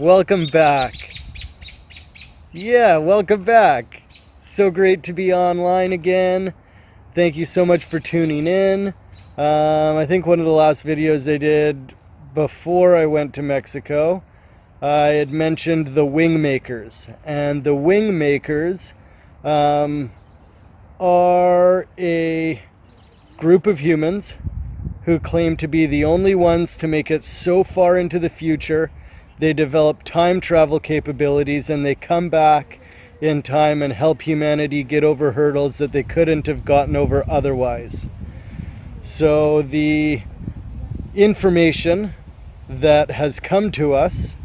welcome back. Yeah, welcome back. So great to be online again. Thank you so much for tuning in. I think one of the last videos I did before I went to Mexico, I had mentioned the WingMakers. And the WingMakers are a group of humans who claim to be the only ones to make it so far into the future. They develop time travel capabilities and they come back in time and help humanity get over hurdles that they couldn't have gotten over otherwise. So the information that has come to us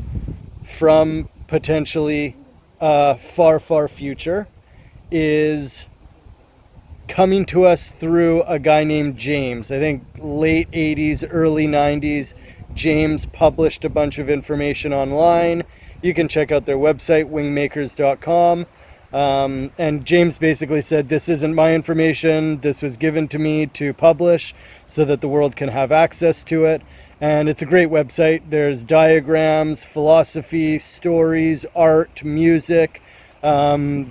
from potentially a far, far future is coming to us through a guy named James. I think late 80s, early 90s, James published a bunch of information online. You can check out their website, wingmakers.com. And James basically said, this isn't my information. This was given to me to publish so that the world can have access to it. And it's a great website. There's diagrams, philosophy, stories, art, music. The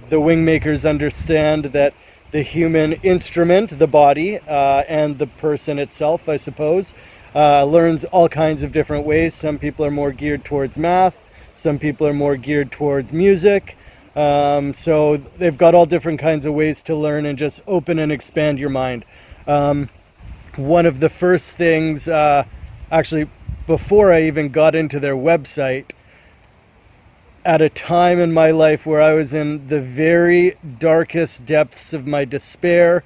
WingMakers understand that the human instrument, the body, and the person itself, I suppose, learns all kinds of different ways. Some people are more geared towards math. Some people are more geared towards music. So they've got all different kinds of ways to learn and just open and expand your mind. One of the first things, actually, before I even got into their website, at a time in my life where I was in the very darkest depths of my despair,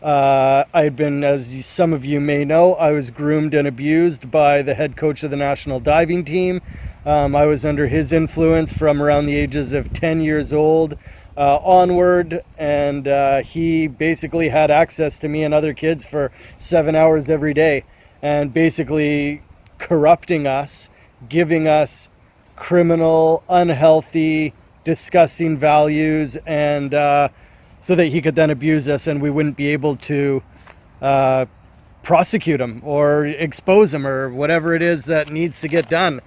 I'd been, as some of you may know, I was groomed and abused by the head coach of the national diving team. I was under his influence from around the ages of 10 years old onward, and he basically had access to me and other kids for 7 hours every day, and basically corrupting us, giving us criminal, unhealthy, disgusting values, and so that he could then abuse us and we wouldn't be able to prosecute him or expose him or whatever it is that needs to get done,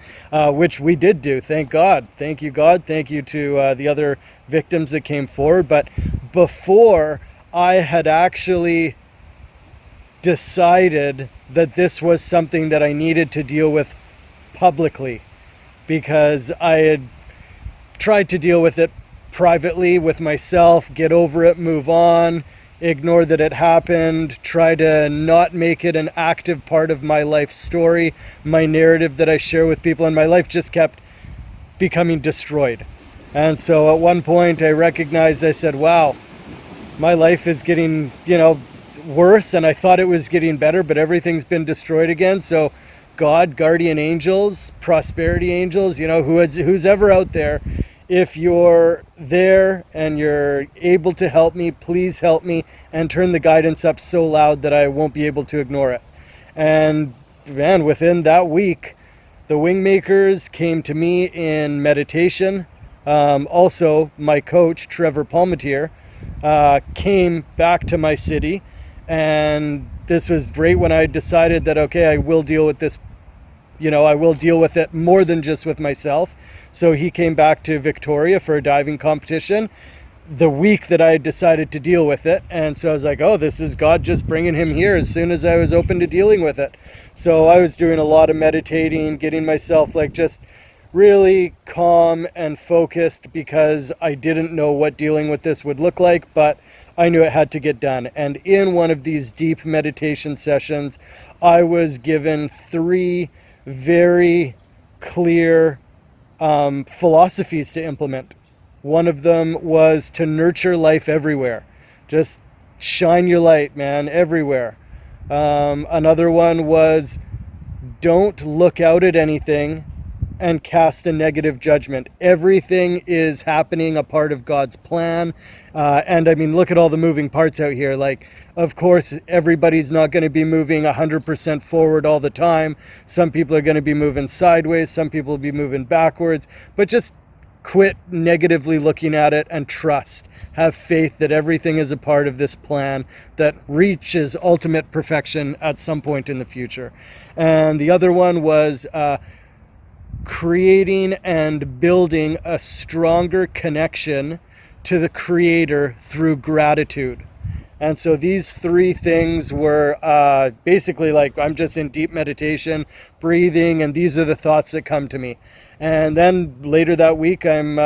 which we did do. Thank God. Thank you, God. Thank you to the other victims that came forward. But before I had actually decided that this was something that I needed to deal with publicly, because I had tried to deal with it privately with myself, get over it, move on, ignore that it happened, try to not make it an active part of my life story, my narrative that I share with people, and my life just kept becoming destroyed. And so at one point I recognized, I said, wow, my life is getting, worse, and I thought it was getting better, but everything's been destroyed again. So God, guardian angels, prosperity angels, who's ever out there, if you're there and you're able to help me, please help me and turn the guidance up so loud that I won't be able to ignore it. And man, within that week, the WingMakers came to me in meditation. Also, my coach, Trevor Palmatier, came back to my city, and this was great when I decided that, okay, I will deal with this. I will deal with it more than just with myself. So he came back to Victoria for a diving competition the week that I had decided to deal with it. And so I was like, oh, this is God just bringing him here as soon as I was open to dealing with it. So I was doing a lot of meditating, getting myself just really calm and focused, because I didn't know what dealing with this would look like, but I knew it had to get done. And in one of these deep meditation sessions, I was given 3 very clear philosophies to implement. One of them was to nurture life everywhere. Just shine your light, man, everywhere. Another one was don't look out at anything and cast a negative judgment. Everything is happening a part of God's plan. And I mean, look at all the moving parts out here. Of course, everybody's not going to be moving 100% forward all the time. Some people are going to be moving sideways. Some people will be moving backwards. But just quit negatively looking at it and trust. Have faith that everything is a part of this plan that reaches ultimate perfection at some point in the future. And the other one was creating and building a stronger connection to the Creator through gratitude. And so these three things were basically like, I'm just in deep meditation, breathing, and these are the thoughts that come to me. And then later that week, I'm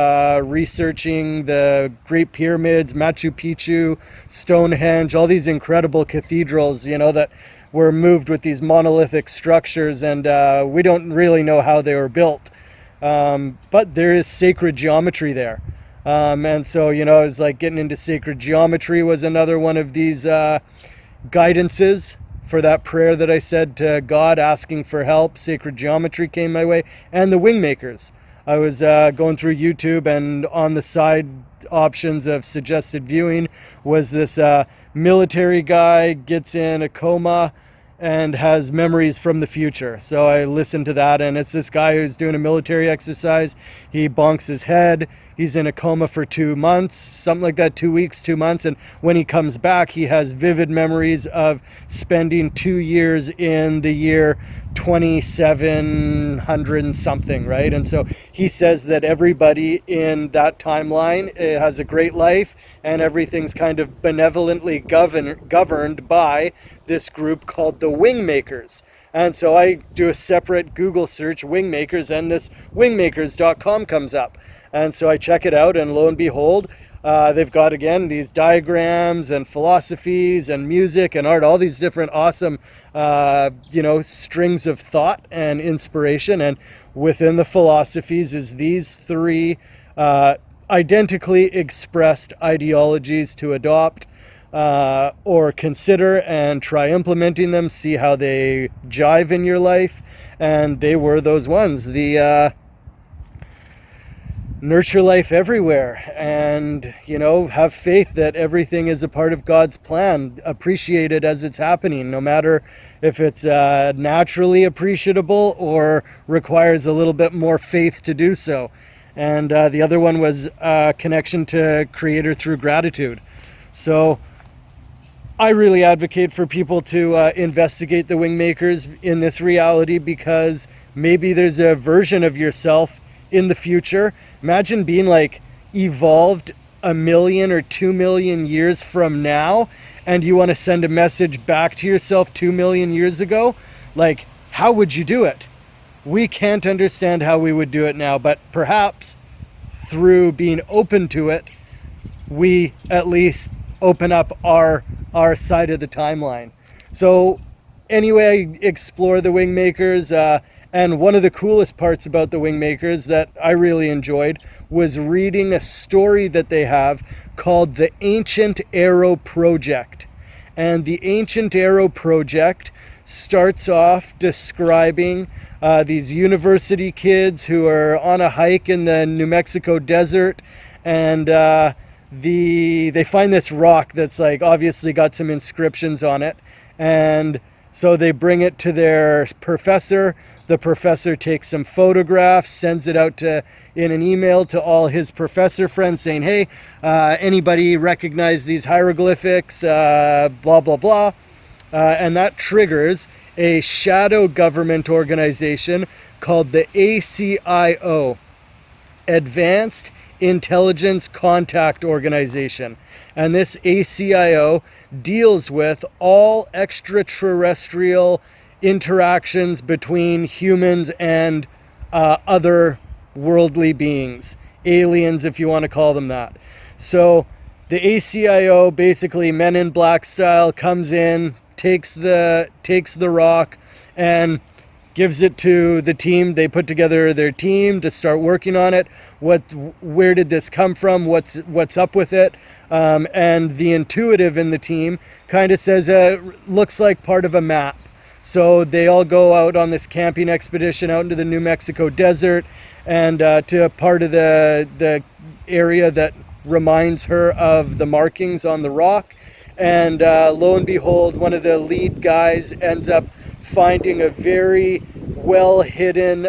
researching the Great Pyramids, Machu Picchu, Stonehenge, all these incredible cathedrals, that were moved with these monolithic structures, and we don't really know how they were built. But there is sacred geometry there. And so, it was like getting into sacred geometry was another one of these guidances for that prayer that I said to God, asking for help. Sacred geometry came my way. And the WingMakers. I was going through YouTube, and on the side options of suggested viewing was this military guy gets in a coma and has memories from the future. So I listened to that, and it's this guy who's doing a military exercise. He bonks his head. He's in a coma for 2 months, something like that, 2 weeks, 2 months. And when he comes back, he has vivid memories of spending 2 years in the year 2700 and something, right? And so he says that everybody in that timeline has a great life, and everything's kind of benevolently governed by this group called the WingMakers. And so I do a separate Google search, WingMakers, and this wingmakers.com comes up. And so I check it out, and lo and behold, they've got, again, these diagrams and philosophies and music and art, all these different awesome, strings of thought and inspiration. And within the philosophies is these three identically expressed ideologies to adopt or consider and try implementing them, see how they jive in your life. And they were those ones, the nurture life everywhere, and have faith that everything is a part of God's plan. Appreciate it as it's happening, no matter if it's naturally appreciable or requires a little bit more faith to do so. And the other one was connection to Creator through gratitude. So I really advocate for people to investigate the WingMakers in this reality, because maybe there's a version of yourself in the future. Imagine being like evolved 1 million or 2 million years from now, and you want to send a message back to yourself 2 million years ago. Like, how would you do it? We can't understand how we would do it now, but perhaps through being open to it, we at least open up our side of the timeline. So anyway, I explore the WingMakers, and one of the coolest parts about the WingMakers that I really enjoyed was reading a story that they have called the Ancient Arrow Project. And the Ancient Arrow Project starts off describing these university kids who are on a hike in the New Mexico desert, and they find this rock that's like obviously got some inscriptions on it, and so they bring it to their professor. The professor takes some photographs, sends it out in an email to all his professor friends saying, hey, anybody recognize these hieroglyphics, blah, blah, blah. And that triggers a shadow government organization called the ACIO, Advanced Intelligence Contact Organization. And this ACIO deals with all extraterrestrial interactions between humans and other worldly beings, aliens if you want to call them that. So the ACIO, basically Men in Black style, comes in, takes the rock and gives it to the team. They put together their team to start working on it. Where did this come from? What's up with it? And the intuitive in the team kind of says looks like part of a map. So they all go out on this camping expedition out into the New Mexico desert, and to a part of the area that reminds her of the markings on the rock. And lo and behold, one of the lead guys ends up finding a very well hidden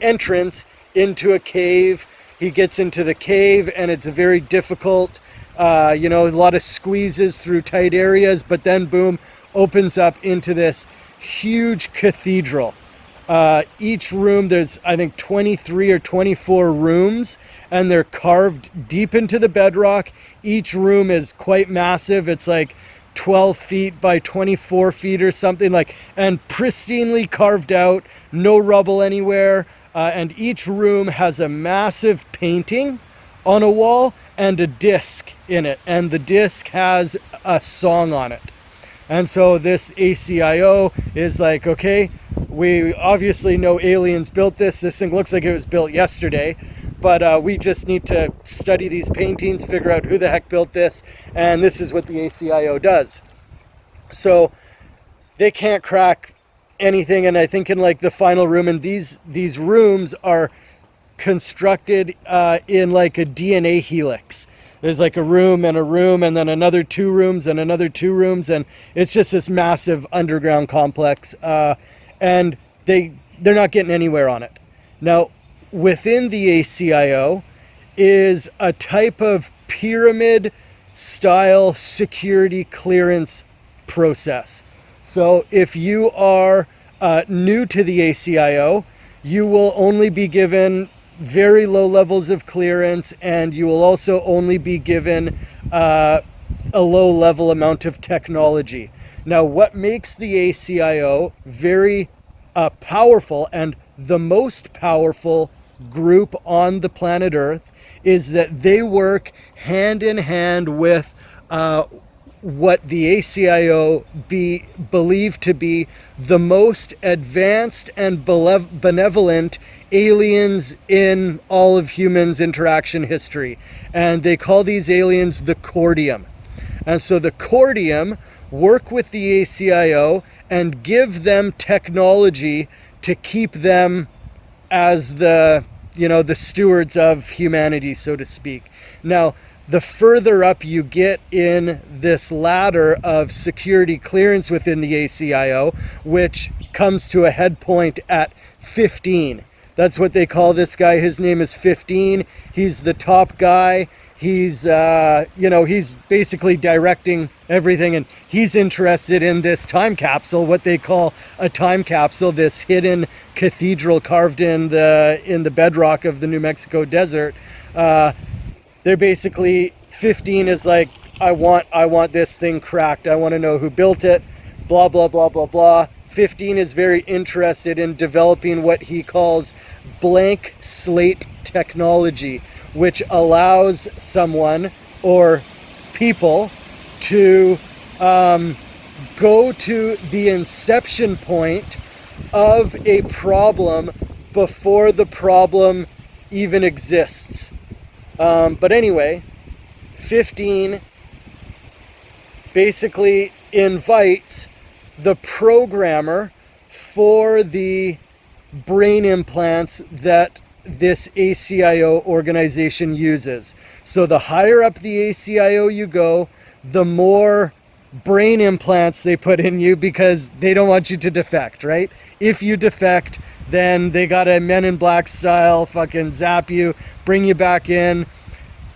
entrance into a cave. He gets into the cave, and it's a very difficult, a lot of squeezes through tight areas, but then boom, opens up into this huge cathedral. Each room, there's I think 23 or 24 rooms, and they're carved deep into the bedrock. Each room is quite massive. It's like 12 feet by 24 feet or something, like, and pristinely carved out, no rubble anywhere. And each room has a massive painting on a wall and a disc in it, and the disc has a song on it. And so this ACIO is like, okay, we obviously know aliens built this. This thing looks like it was built yesterday, but we just need to study these paintings, figure out who the heck built this, and this is what the ACIO does. So they can't crack anything, and I think in like the final room, and these rooms are constructed in like a DNA helix. There's like a room and then another 2 rooms and another 2 rooms, and it's just this massive underground complex. And they're not getting anywhere on it. Now, within the ACIO is a type of pyramid style security clearance process. So if you are new to the ACIO, you will only be given very low levels of clearance, and you will also only be given a low level amount of technology. Now, what makes the ACIO very powerful, and the most powerful group on the planet Earth, is that they work hand in hand with what the ACIO believe to be the most advanced and benevolent aliens in all of humans' interaction history. And they call these aliens the Cordium. And so the Cordium work with the ACIO and give them technology to keep them as the stewards of humanity, so to speak. Now, the further up you get in this ladder of security clearance within the ACIO, which comes to a head point at 15. That's what they call this guy. His name is 15. He's the top guy. He's basically directing everything, and he's interested in this time capsule, what they call a time capsule, this hidden cathedral carved in the bedrock of the New Mexico desert. They're basically, 15 is like, I want this thing cracked. I want to know who built it, blah, blah, blah, blah, blah. 15 is very interested in developing what he calls blank slate technology, which allows someone or people to go to the inception point of a problem before the problem even exists. But anyway, 15 basically invites the programmer for the brain implants that this ACIO organization uses. So the higher up the ACIO you go, the more brain implants they put in you, because they don't want you to defect, right? If you defect, then they gotta Men in Black style fucking zap you, bring you back in,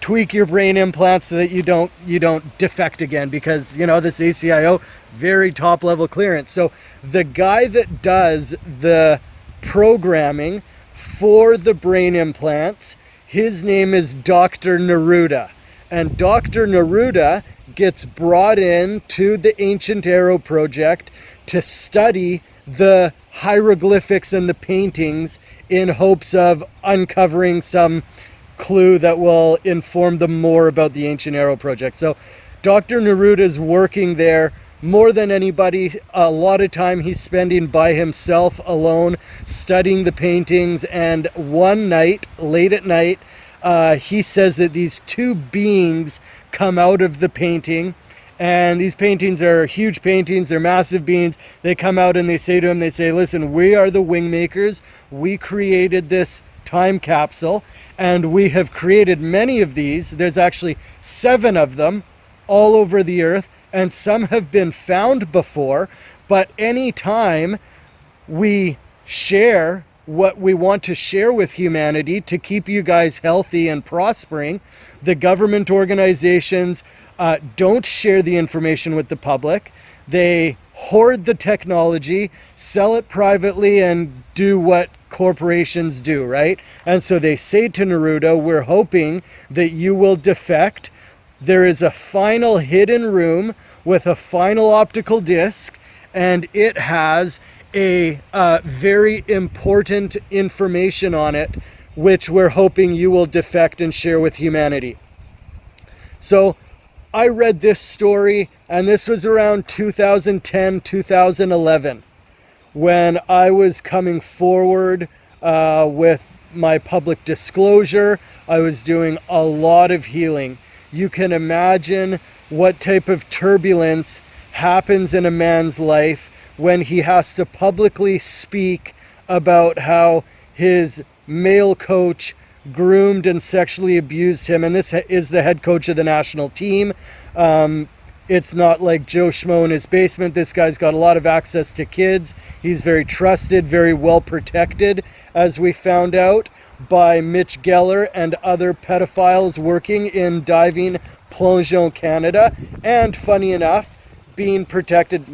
tweak your brain implants so that you don't defect again, because this ACIO, very top level clearance. So the guy that does the programming for the brain implants, his name is Dr.Neruda, and Dr. Neruda gets brought in to the Ancient Arrow Project to study the hieroglyphics and the paintings in hopes of uncovering some clue that will inform them more about the Ancient Arrow Project. So Dr. Neruda is working there more than anybody. A lot of time he's spending by himself alone studying the paintings, and one night, late at night, he says that these 2 beings come out of the painting, and these paintings are huge paintings, they're massive beings. They come out and they say to him, listen, we are the WingMakers. We created this time capsule, and we have created many of these. There's actually 7 of them all over the earth, and some have been found before. But anytime we share what we want to share with humanity to keep you guys healthy and prospering, the government organizations don't share the information with the public. They hoard the technology, sell it privately, and do what corporations do, right? And so they say to Neruda, we're hoping that you will defect. There is a final hidden room with a final optical disc, and it has a very important information on it, which we're hoping you will defect and share with humanity. So I read this story, and this was around 2010, 2011, when I was coming forward with my public disclosure. I was doing a lot of healing. You can imagine what type of turbulence happens in a man's life when he has to publicly speak about how his male coach groomed and sexually abused him. And this is the head coach of the national team. It's not like Joe Schmo in his basement. This guy's got a lot of access to kids. He's very trusted, very well protected, as we found out, by Mitch Geller and other pedophiles working in diving plongeon Canada. And funny enough, being protected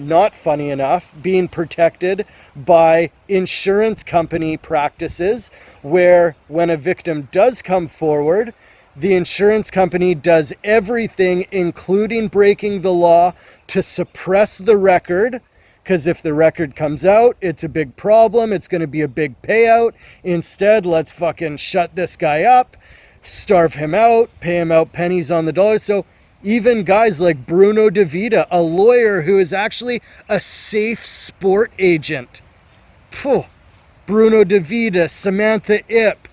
by insurance company practices, where when a victim does come forward, the insurance company does everything, including breaking the law, to suppress the record. Because if the record comes out, it's a big problem. It's going to be a big payout. Instead, let's fucking shut this guy up, starve him out, pay him out pennies on the dollar. So even guys like Bruno DeVita, a lawyer who is actually a safe sport agent. Bruno DeVita, Samantha Ip,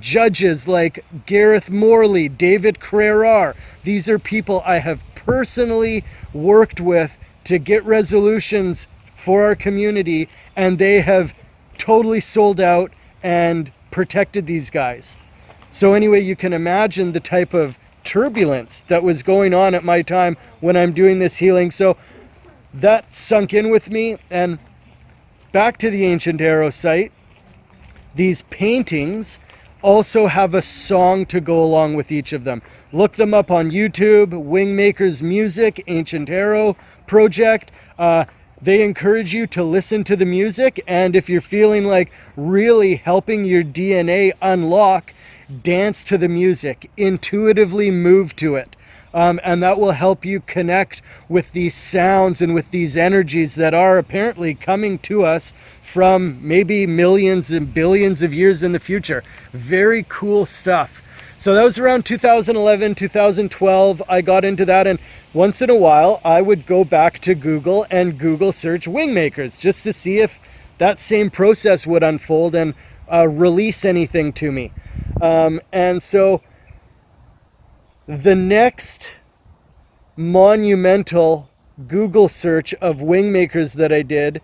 judges like Gareth Morley, David Crerar. These are people I have personally worked with to get resolutions for our community, and they have totally sold out and protected these guys. So anyway, you can imagine the type of turbulence that was going on at my time when I'm doing this healing. So that sunk in with me. And back to the ancient arrow site, these paintings also have a song to go along with each of them. Look them up on YouTube, WingMakers Music, Ancient Arrow Project. They encourage you to listen to the music, and if you're feeling like really helping your DNA unlock, dance to the music, intuitively move to it. And that will help you connect with these sounds and with these energies that are apparently coming to us from maybe millions and billions of years in the future. Very cool stuff. So that was around 2011, 2012. I got into that, and once in a while I would go back to Google and Google search WingMakers just to see if that same process would unfold and release anything to me. And so the next monumental Google search of WingMakers that I did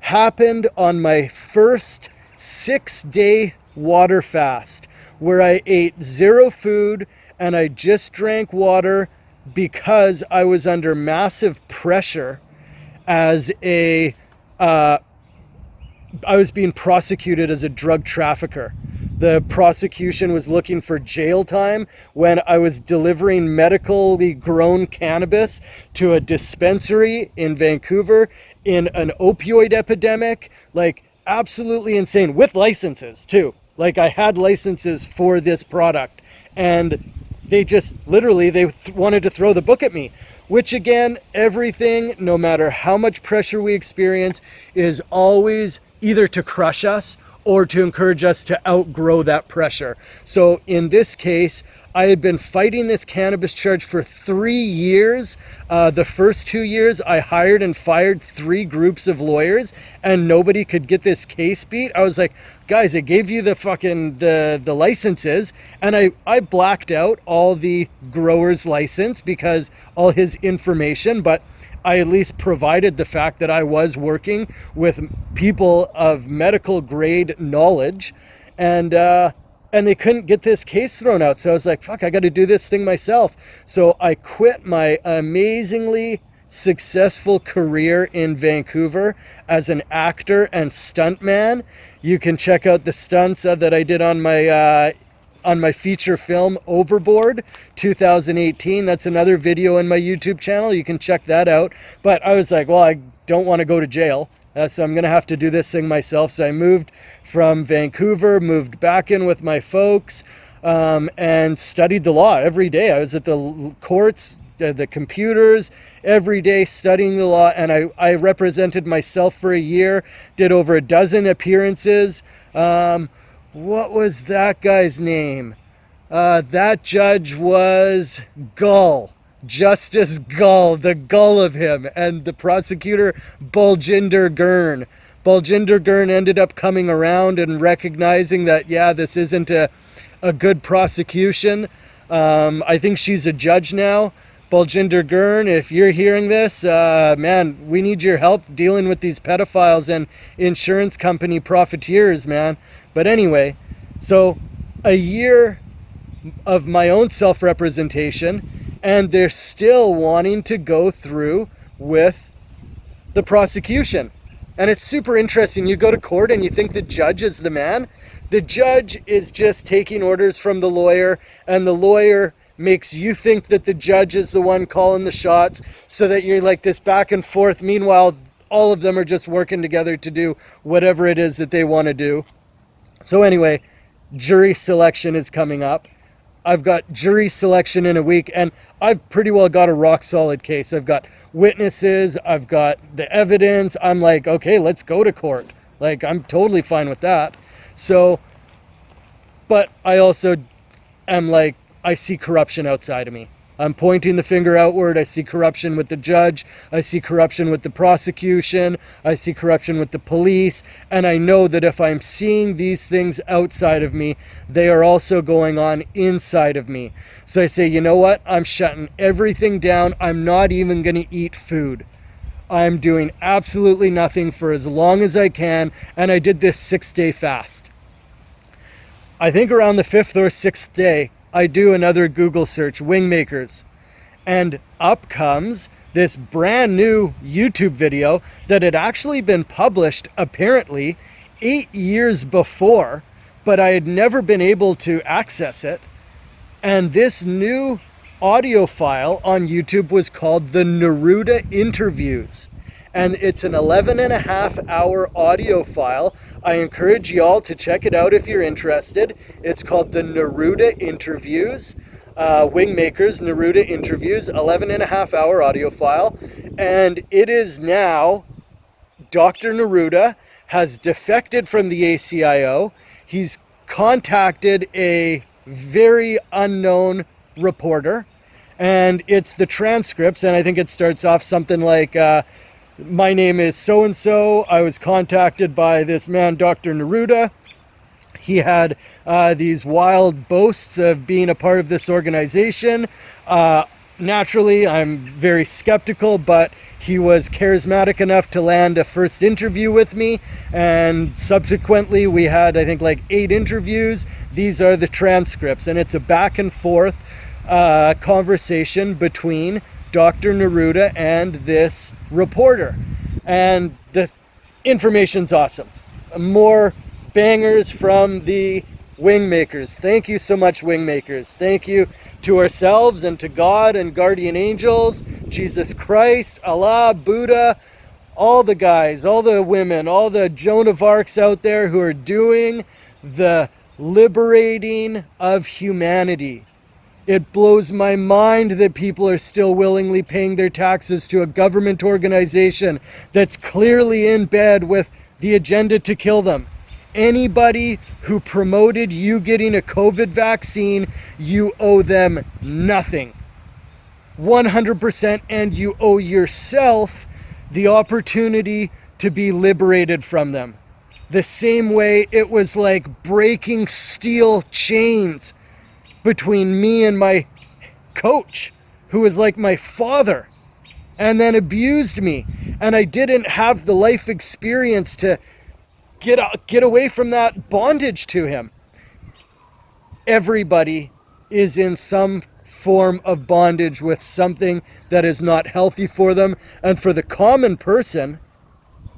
happened on my first 6-day water fast, where I ate zero food and I just drank water because I was under massive pressure as I was being prosecuted as a drug trafficker. The prosecution was looking for jail time when I was delivering medically grown cannabis to a dispensary in Vancouver in an opioid epidemic. Like, absolutely insane, with licenses too. Like, I had licenses for this product, and they just literally, wanted to throw the book at me. Which again, everything, no matter how much pressure we experience, is always either to crush us or to encourage us to outgrow that pressure. So in this case, I had been fighting this cannabis charge for 3 years. The first 2 years, I hired and fired 3 groups of lawyers, and nobody could get this case beat. I was like, guys, I gave you the licenses, and I blacked out all the grower's license because all his information, but I at least provided the fact that I was working with people of medical grade knowledge, and they couldn't get this case thrown out. So I was like, fuck, I got to do this thing myself. So I quit my amazingly successful career in Vancouver as an actor and stuntman. You can check out the stunts that I did on my on my feature film Overboard 2018. That's another video in my YouTube channel. You can check that out. But I was like, well, I don't want to go to jail. So I'm going to have to do this thing myself. So I moved from Vancouver, moved back in with my folks, and studied the law every day. I was at the courts, the computers, every day studying the law. And I represented myself for a year, did over a dozen appearances. What was that guy's name? That judge was Gull. Justice Gull, the Gull of him, and the prosecutor Baljinder Gurn. Baljinder Gurn ended up coming around and recognizing that, yeah, this isn't a good prosecution. I think she's a judge now. Baljinder Gurn, if you're hearing this, man, we need your help dealing with these pedophiles and insurance company profiteers, man. But anyway, so a year of my own self-representation, and they're still wanting to go through with the prosecution. And it's super interesting. You go to court and you think the judge is the man. The judge is just taking orders from the lawyer, and the lawyer makes you think that the judge is the one calling the shots, so that you're like this back and forth. Meanwhile, all of them are just working together to do whatever it is that they want to do. So anyway, jury selection is coming up. I've got jury selection in a week, and I've pretty well got a rock solid case. I've got witnesses, I've got the evidence. I'm like, okay, let's go to court. Like, I'm totally fine with that. So, but I also am like, I see corruption outside of me. I'm pointing the finger outward. I see corruption with the judge. I see corruption with the prosecution. I see corruption with the police. And I know that if I'm seeing these things outside of me, they are also going on inside of me. So I say, you know what? I'm shutting everything down. I'm not even going to eat food. I'm doing absolutely nothing for as long as I can. And I did this 6-day fast. I think around the 5th or 6th day, I do another Google search, WingMakers, and up comes this brand new YouTube video that had actually been published apparently 8 years before, but I had never been able to access it. And this new audio file on YouTube was called the Neruda Interviews. And it's an 11.5-hour audio file. I encourage y'all to check it out if you're interested. It's called the Neruda Interviews, WingMakers, Neruda Interviews, 11.5-hour audio file. And it is now, Dr. Neruda has defected from the ACIO. He's contacted a very unknown reporter, and it's the transcripts, and I think it starts off something like, my name is so-and-so. I was contacted by this man, Dr. Neruda. He had these wild boasts of being a part of this organization. Naturally, I'm very skeptical, but he was charismatic enough to land a first interview with me. And subsequently, we had, I think, like 8 interviews. These are the transcripts, and it's a back and forth conversation between Dr. Neruda and this reporter. And the information's awesome. More bangers from the WingMakers. Thank you so much, WingMakers. Thank you to ourselves and to God and guardian angels, Jesus Christ, Allah, Buddha, all the guys, all the women, all the Joan of Arcs out there who are doing the liberating of humanity. It blows my mind that people are still willingly paying their taxes to a government organization that's clearly in bed with the agenda to kill them. Anybody who promoted you getting a COVID vaccine, you owe them nothing. 100%, and you owe yourself the opportunity to be liberated from them. The same way it was like breaking steel chains between me and my coach, who was like my father, and then abused me. And I didn't have the life experience to get away from that bondage to him. Everybody is in some form of bondage with something that is not healthy for them. And for the common person,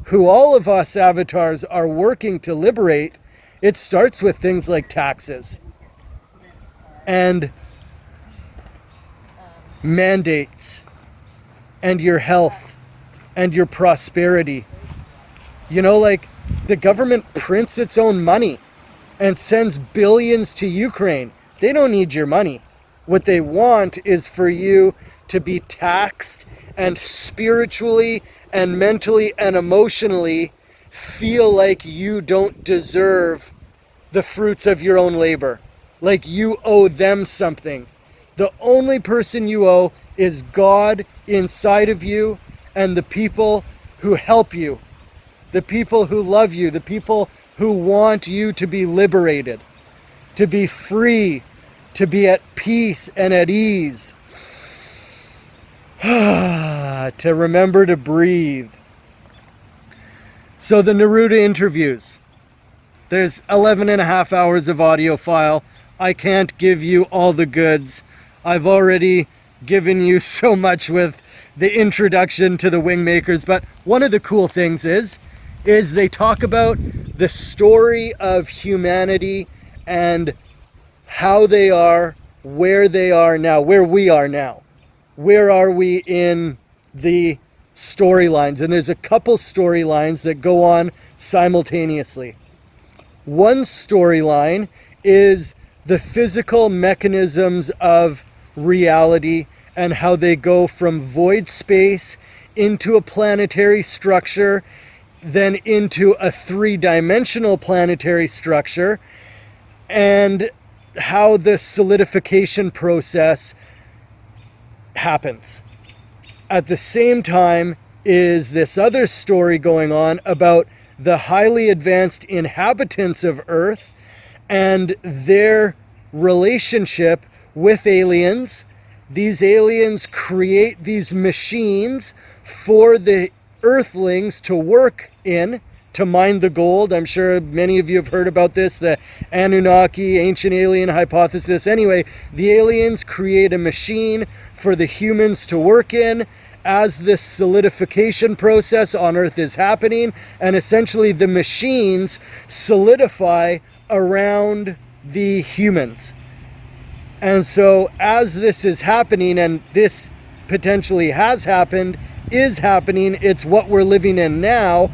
who all of us avatars are working to liberate, it starts with things like taxes. and mandates and your health and your prosperity. You know, like the government prints its own money and sends billions to Ukraine. They don't need your money. What they want is for you to be taxed and spiritually and mentally and emotionally feel like you don't deserve the fruits of your own labor, like you owe them something. The only person you owe is God inside of you and the people who help you, the people who love you, the people who want you to be liberated, to be free, to be at peace and at ease. To remember to breathe. So the Neruda interviews. There's 11 and a half hours of audio file. I can't give you all the goods. I've already given you so much with the introduction to the WingMakers, but one of the cool things is they talk about the story of humanity and how they are, where they are now, where we are now. Where are we in the storylines? And there's a couple storylines that go on simultaneously. One storyline is the physical mechanisms of reality and how they go from void space into a planetary structure, then into a three-dimensional planetary structure, and how the solidification process happens. At the same time is this other story going on about the highly advanced inhabitants of Earth and their relationship with aliens. These aliens create these machines for the Earthlings to work in, to mine the gold. I'm sure many of you have heard about this, the Anunnaki ancient alien hypothesis. Anyway, the aliens create a machine for the humans to work in as this solidification process on Earth is happening, and essentially the machines solidify around the humans. And so as this is happening, and this potentially has happened, is happening, it's what we're living in now,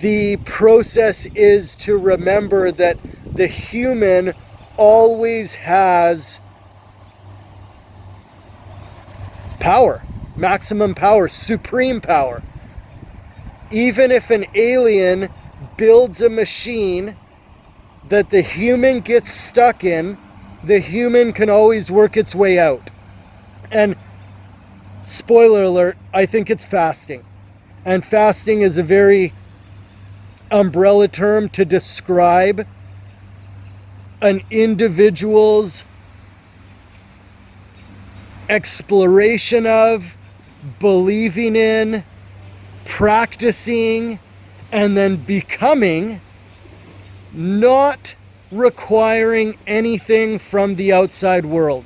the process is to remember that the human always has power, maximum power, supreme power. Even if an alien builds a machine that the human gets stuck in, the human can always work its way out. And spoiler alert, I think it's fasting. And fasting is a very umbrella term to describe an individual's exploration of, believing in, practicing, and then becoming, not requiring anything from the outside world.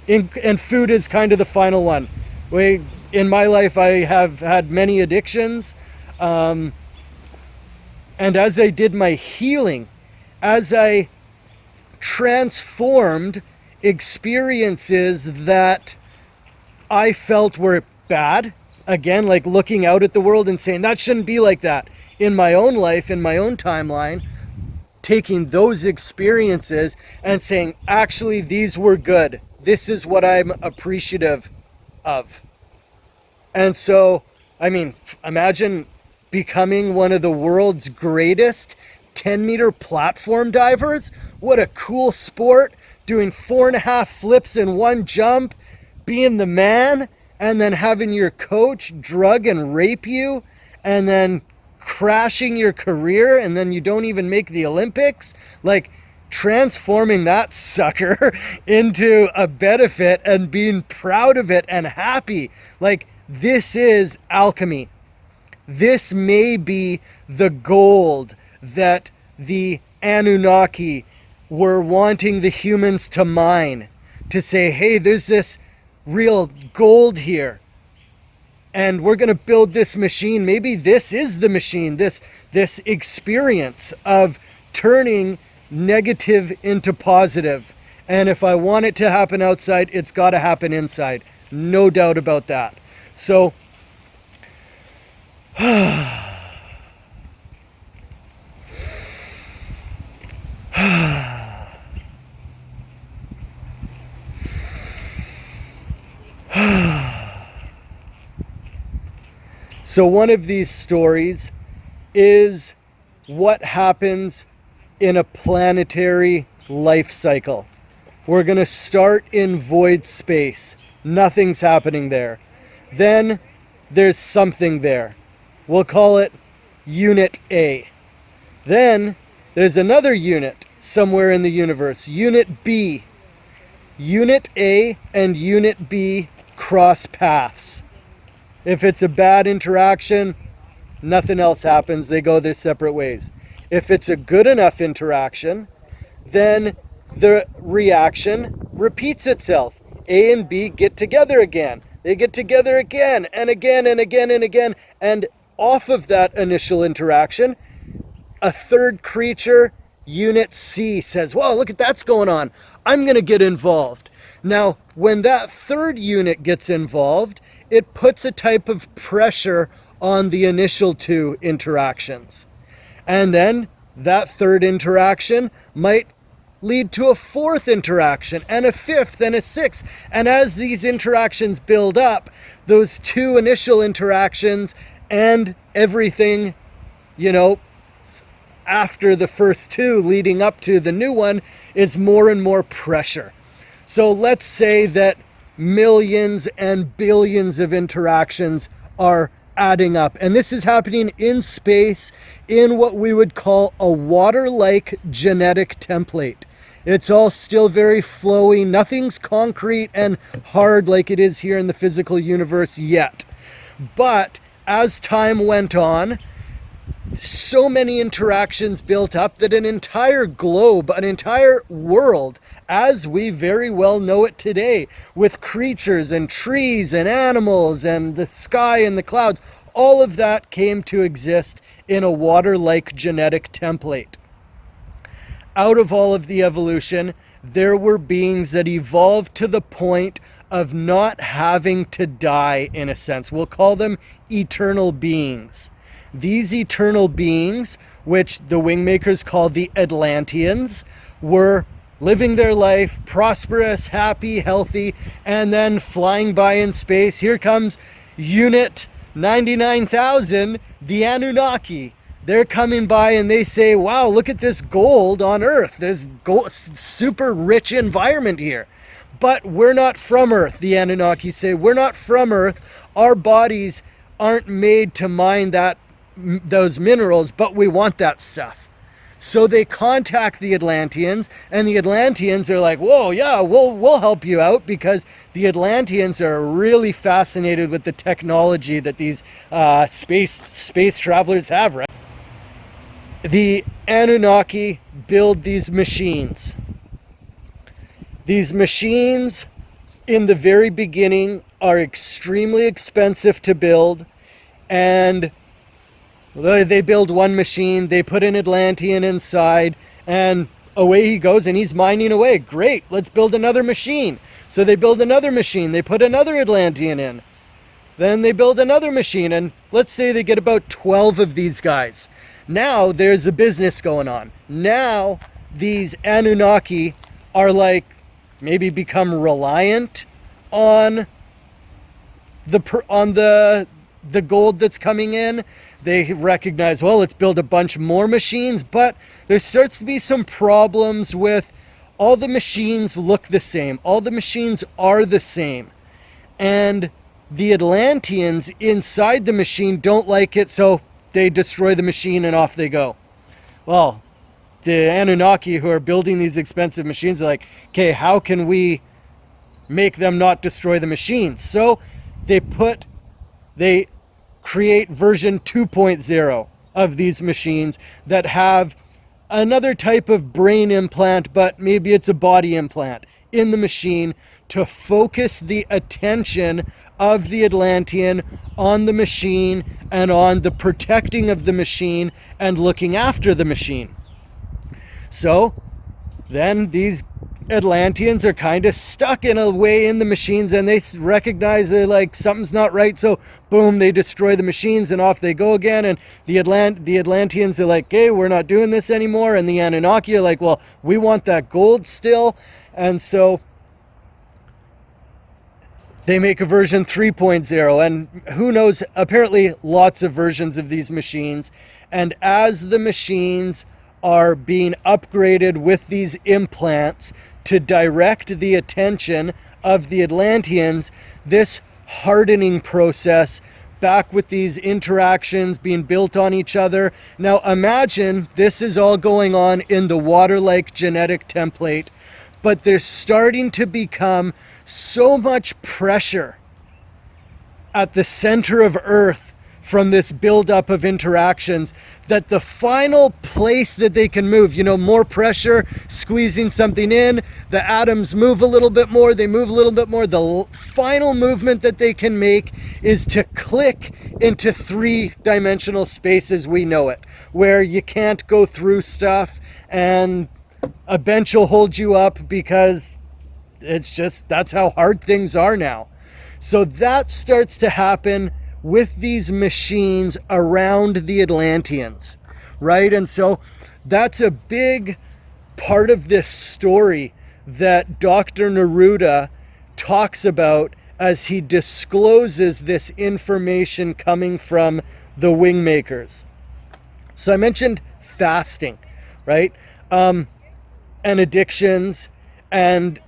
And food is kind of the final one. In my life, I have had many addictions. And as I did my healing, as I transformed experiences that I felt were bad, again, like looking out at the world and saying, that shouldn't be like that, in my own life, in my own timeline, taking those experiences and saying, actually, these were good. This is what I'm appreciative of. And so, I mean, imagine becoming one of the world's greatest 10-meter platform divers. What a cool sport. Doing 4.5 flips in one jump, being the man, and then having your coach drug and rape you, and then crashing your career, and then you don't even make the Olympics. Like, transforming that sucker into a benefit and being proud of it and happy. Like, this is alchemy. This may be the gold that the Anunnaki were wanting the humans to mine, to say, hey, there's this real gold here, and we're going to build this machine. Maybe this is the machine, this experience of turning negative into positive. And if I want it to happen outside, it's got to happen inside. No doubt about that. So, so one of these stories is what happens in a planetary life cycle. We're going to start in void space. Nothing's happening there. Then there's something there. We'll call it Unit A. Then there's another unit somewhere in the universe, Unit B. Unit A and Unit B cross paths. If it's a bad interaction, nothing else happens. They go their separate ways. If it's a good enough interaction, then the reaction repeats itself. A and B get together again. They get together again and again and again and again. And off of that initial interaction, a third creature, Unit C, says, "Whoa, look at that's going on. I'm going to get involved." Now, when that third unit gets involved, it puts a type of pressure on the initial two interactions. And then that third interaction might lead to a fourth interaction and a fifth and a sixth. And as these interactions build up, those two initial interactions and everything, after the first two leading up to the new one is more and more pressure. So let's say that millions and billions of interactions are adding up. And this is happening in space in what we would call a water-like genetic template. It's all still very flowy. Nothing's concrete and hard like it is here in the physical universe yet. But as time went on, so many interactions built up that an entire globe, an entire world, as we very well know it today, with creatures and trees and animals and the sky and the clouds, all of that came to exist in a water-like genetic template. Out of all of the evolution, there were beings that evolved to the point of not having to die, in a sense. We'll call them eternal beings. These eternal beings, which the WingMakers call the Atlanteans, were living their life, prosperous, happy, healthy, and then flying by in space. Here comes Unit 99,000, the Anunnaki. They're coming by and they say, "Wow, look at this gold on Earth. There's gold, super rich environment here." But we're not from Earth, the Anunnaki say. We're not from Earth. Our bodies aren't made to mine those minerals, but we want that stuff. So they contact the Atlanteans, and the Atlanteans are like, "Whoa, yeah, we'll help you out," because the Atlanteans are really fascinated with the technology that these space travelers have, right? The Anunnaki build these machines. These machines, in the very beginning, are extremely expensive to build, and they build one machine, they put an Atlantean inside, and away he goes, and he's mining away. Great, let's build another machine. So they build another machine, they put another Atlantean in. Then they build another machine, and let's say they get about 12 of these guys. Now there's a business going on. Now these Anunnaki are maybe become reliant on the gold that's coming in. They recognize, well, let's build a bunch more machines, but there starts to be some problems with all the machines look the same. All the machines are the same. And the Atlanteans inside the machine don't like it, so they destroy the machine and off they go. Well, the Anunnaki who are building these expensive machines are like, okay, how can we make them not destroy the machine? So they create version 2.0 of these machines that have another type of brain implant, but maybe it's a body implant in the machine to focus the attention of the Atlantean on the machine and on the protecting of the machine and looking after the machine. So then these Atlanteans are kind of stuck in a way in the machines, and they recognize they're like, something's not right. So boom, they destroy the machines and off they go again. And the Atlanteans are like, hey, we're not doing this anymore. And the Anunnaki are like, well, we want that gold still. And so they make a version 3.0, and who knows, apparently lots of versions of these machines. And as the machines are being upgraded with these implants to direct the attention of the Atlanteans, this hardening process back with these interactions being built on each other. Now imagine this is all going on in the water-like genetic template, but there's starting to become so much pressure at the center of Earth from this buildup of interactions that the final place that they can move, more pressure, squeezing something in, the atoms move a little bit more, they move a little bit more. The final movement that they can make is to click into three-dimensional space as we know it, where you can't go through stuff and a bench will hold you up because that's how hard things are now. So that starts to happen with these machines around the Atlanteans, right? And so that's a big part of this story that Dr. Neruda talks about as he discloses this information coming from the WingMakers. So I mentioned fasting, right? And addictions. And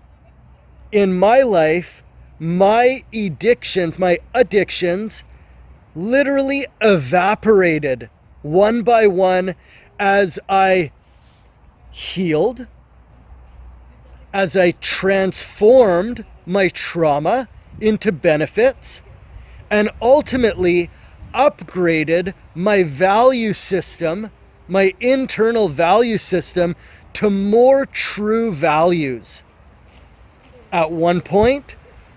in my life, my addictions literally evaporated one by one as I healed, as I transformed my trauma into benefits, and ultimately upgraded my value system, my internal value system, to more true values. At one point,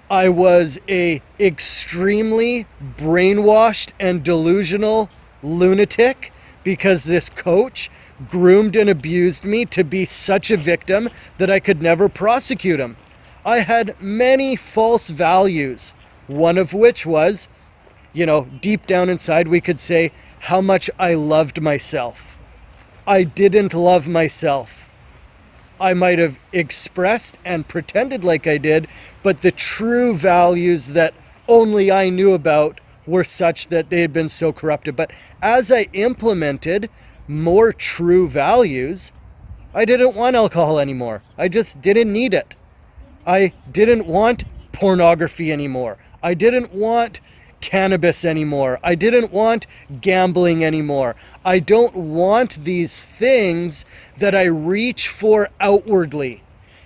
I was a extremely brainwashed and delusional lunatic because this coach groomed and abused me to be such a victim that I could never prosecute him. I had many false values, one of which was, deep down inside we could say how much I loved myself. I didn't love myself. I might have expressed and pretended like I did, but the true values that only I knew about were such that they had been so corrupted. But as I implemented more true values, I didn't want alcohol anymore. I just didn't need it. I didn't want pornography anymore. I didn't want cannabis anymore. I didn't want gambling anymore. I don't want these things that I reach for outwardly.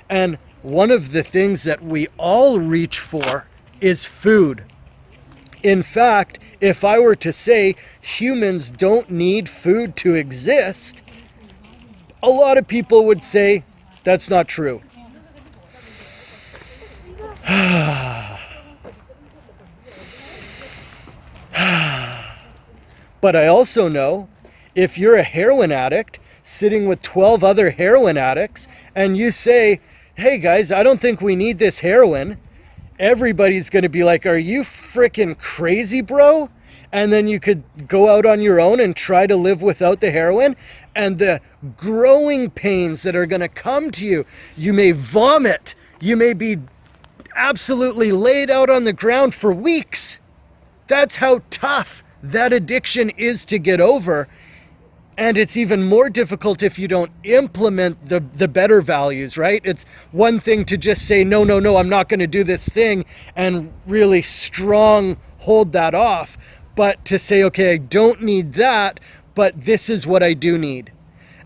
And one of the things that we all reach for is food. In fact, if I were to say humans don't need food to exist, a lot of people would say that's not true. But I also know if you're a heroin addict sitting with 12 other heroin addicts and you say, hey guys, I don't think we need this heroin, everybody's going to be like, are you freaking crazy, bro? And then you could go out on your own and try to live without the heroin, and the growing pains that are going to come to you, you may vomit, you may be absolutely laid out on the ground for weeks. That's how tough that addiction is to get over. And it's even more difficult if you don't implement the better values, right? It's one thing to just say, no, I'm not going to do this thing and really strong hold that off. But to say, okay, I don't need that, but this is what I do need.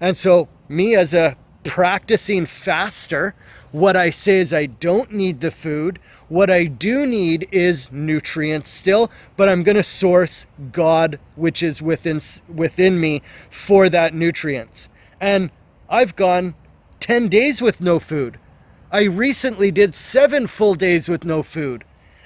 And so me as a practicing faster, what I say is I don't need the food. What I do need is nutrients still, but I'm going to source God, which is within me, for that nutrients. And I've gone 10 days with no food. I recently did 7 full days with no food.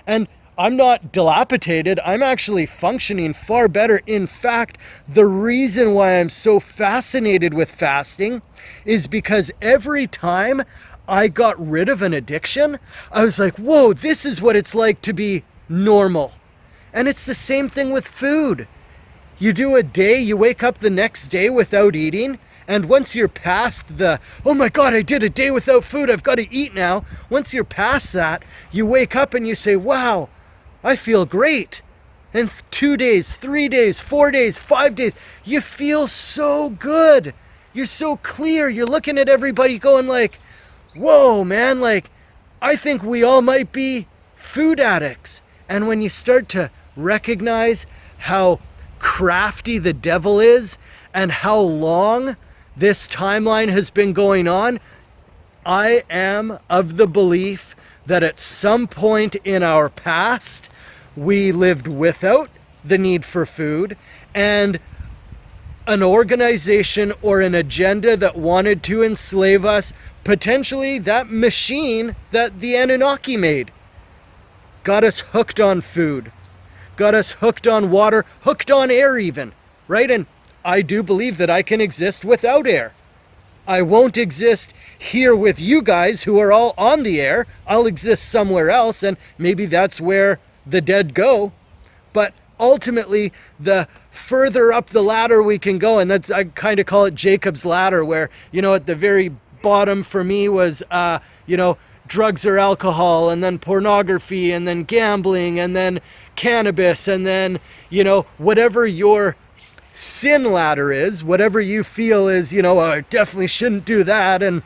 And I'm not dilapidated. I'm actually functioning far better. In fact, the reason why I'm so fascinated with fasting is because every time I got rid of an addiction, I was like, whoa, this is what it's like to be normal. And it's the same thing with food. You do a day, you wake up the next day without eating, and once you're past the, oh my God, I did a day without food, I've got to eat now. Once you're past that, you wake up and you say, wow, I feel great. And 2 days, 3 days, 4 days, 5 days, you feel so good. You're so clear. You're looking at everybody going like, whoa, man, like, I think we all might be food addicts. And when you start to recognize how crafty the devil is and how long this timeline has been going on, I am of the belief that at some point in our past, we lived without the need for food, and an organization or an agenda that wanted to enslave us, potentially that machine that the Anunnaki made, got us hooked on food, got us hooked on water, hooked on air even, right? And I do believe that I can exist without air. I won't exist here with you guys who are all on the air. I'll exist somewhere else, and maybe that's where the dead go. But ultimately, the further up the ladder we can go, and that's, I kind of call it Jacob's ladder, where, you know, at the very bottom for me was, drugs or alcohol, and then pornography, and then gambling, and then cannabis, and then, whatever your sin ladder is, whatever you feel is, oh, I definitely shouldn't do that, and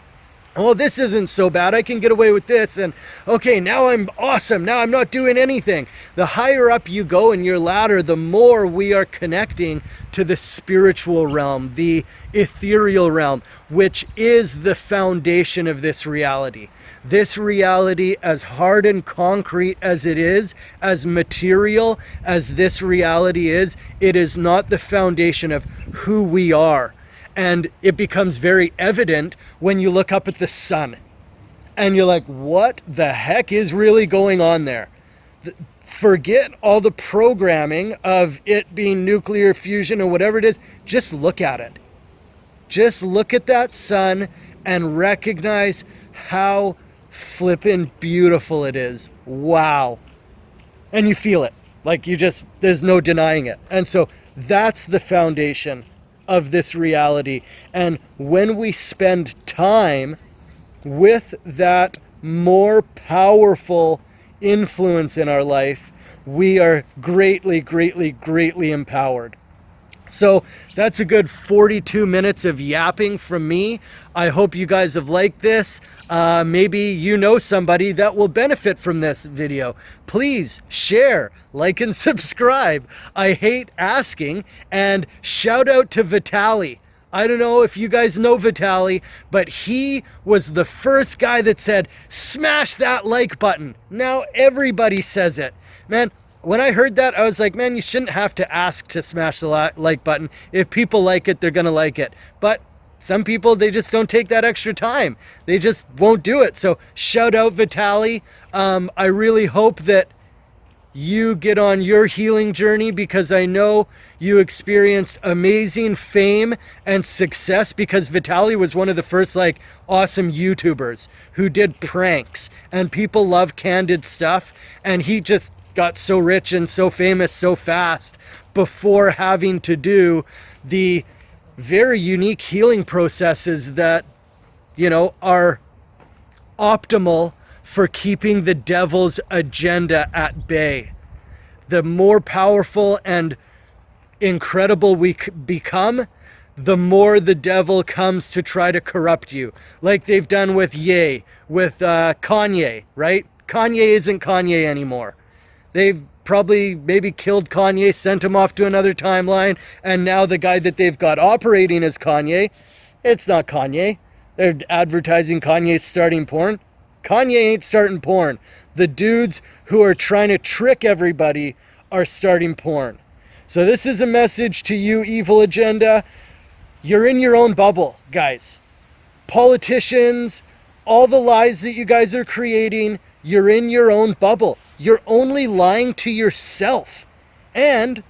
oh, this isn't so bad, I can get away with this, and okay, now I'm awesome, now I'm not doing anything. The higher up you go in your ladder, the more we are connecting to the spiritual realm, the ethereal realm, which is the foundation of this reality. This reality, as hard and concrete as it is, as material as this reality is, it is not the foundation of who we are. And it becomes very evident when you look up at the sun and you're like, what the heck is really going on there? Forget all the programming of it being nuclear fusion or whatever it is. Just look at it. Just look at that sun and recognize how flippin' beautiful it is. Wow. And you feel it. Like there's no denying it. And so that's the foundation of this reality. And when we spend time with that more powerful influence in our life, we are greatly, greatly, greatly empowered. So that's a good 42 minutes of yapping from me. I hope you guys have liked this. Maybe you know somebody that will benefit from this video. Please share, like, and subscribe. I hate asking. And shout out to Vitaly. I don't know if you guys know Vitaly, but he was the first guy that said, smash that like button. Now everybody says it. Man, when I heard that, I was like, man, you shouldn't have to ask to smash the like button. If people like it, they're going to like it. But some people, they just don't take that extra time. They just won't do it. So shout out Vitaly. I really hope that you get on your healing journey, because I know you experienced amazing fame and success, because Vitaly was one of the first awesome YouTubers who did pranks, and people love candid stuff. And he just got so rich and so famous so fast before having to do the very unique healing processes that, are optimal for keeping the devil's agenda at bay. The more powerful and incredible we become, the more the devil comes to try to corrupt you. Like they've done with Kanye, right? Kanye isn't Kanye anymore. They've probably maybe killed Kanye, sent him off to another timeline, and now the guy that they've got operating as Kanye, it's not Kanye. They're advertising Kanye's starting porn. Kanye ain't starting porn. The dudes who are trying to trick everybody are starting porn. So this is a message to you, evil agenda. You're in your own bubble, guys. Politicians, all the lies that you guys are creating, You're in your own bubble. You're only lying to yourself and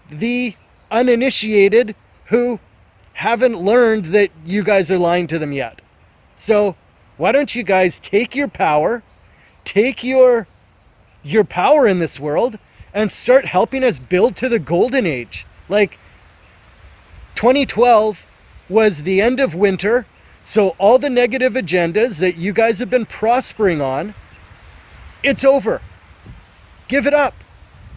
the uninitiated who haven't learned that you guys are lying to them yet. So why don't you guys take your power, take your power in this world, and start helping us build to the golden age. Like 2012 was the end of winter, so all the negative agendas that you guys have been prospering on, it's over. Give it up.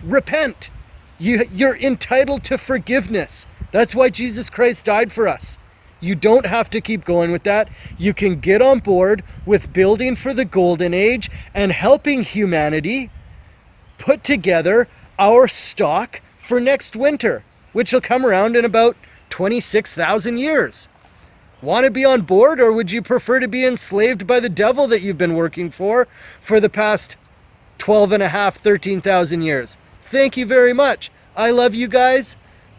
Repent. You're entitled to forgiveness. That's why Jesus Christ died for us. You don't have to keep going with that. You can get on board with building for the golden age and helping humanity put together our stock for next winter, which will come around in about 26,000 years. Want to be on board, or would you prefer to be enslaved by the devil that you've been working for the past 12 and a half, 13,000 years? Thank you very much. I love you guys.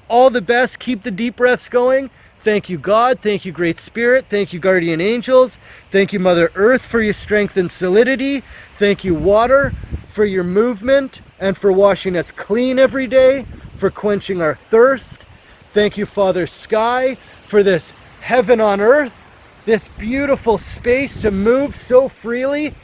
All the best. Keep the deep breaths going. Thank you, God. Thank you, Great Spirit. Thank you, Guardian Angels. Thank you, Mother Earth, for your strength and solidity. Thank you, water, for your movement and for washing us clean every day, for quenching our thirst. Thank you, Father Sky, for this heaven on earth, this beautiful space to move so freely.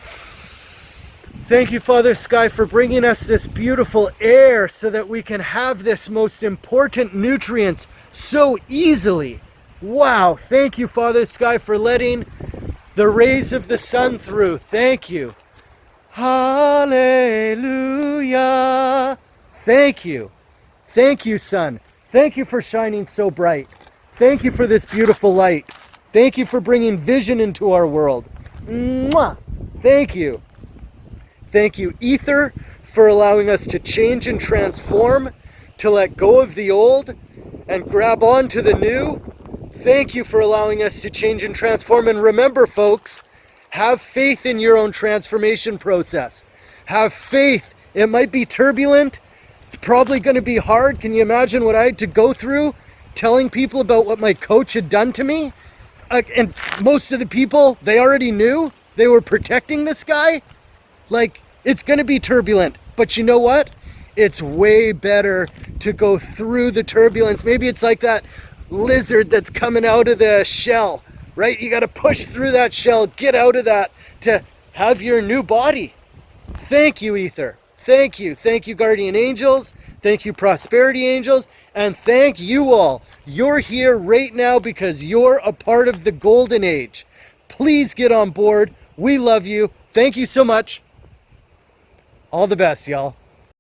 Thank you, Father Sky, for bringing us this beautiful air so that we can have this most important nutrients so easily. Wow. Thank you, Father Sky, for letting the rays of the sun through. Thank you. Hallelujah. Thank you. Thank you, sun. Thank you for shining so bright. Thank you for this beautiful light. Thank you for bringing vision into our world. Mwah. Thank you. Thank you, ether, for allowing us to change and transform, to let go of the old and grab on to the new. Thank you for allowing us to change and transform. And remember, folks, have faith in your own transformation process. Have faith. It might be turbulent. It's probably going to be hard. Can you imagine what I had to go through telling people about what my coach had done to me? And most of the people, they already knew. They were protecting this guy. Like, it's going to be turbulent. But you know what? It's way better to go through the turbulence. Maybe it's like that lizard that's coming out of the shell, right? You got to push through that shell, get out of that to have your new body. Thank you, Ether. Thank you. Thank you, Guardian Angels. Thank you, Prosperity Angels. And thank you all. You're here right now because you're a part of the Golden Age. Please get on board. We love you. Thank you so much. All the best, y'all.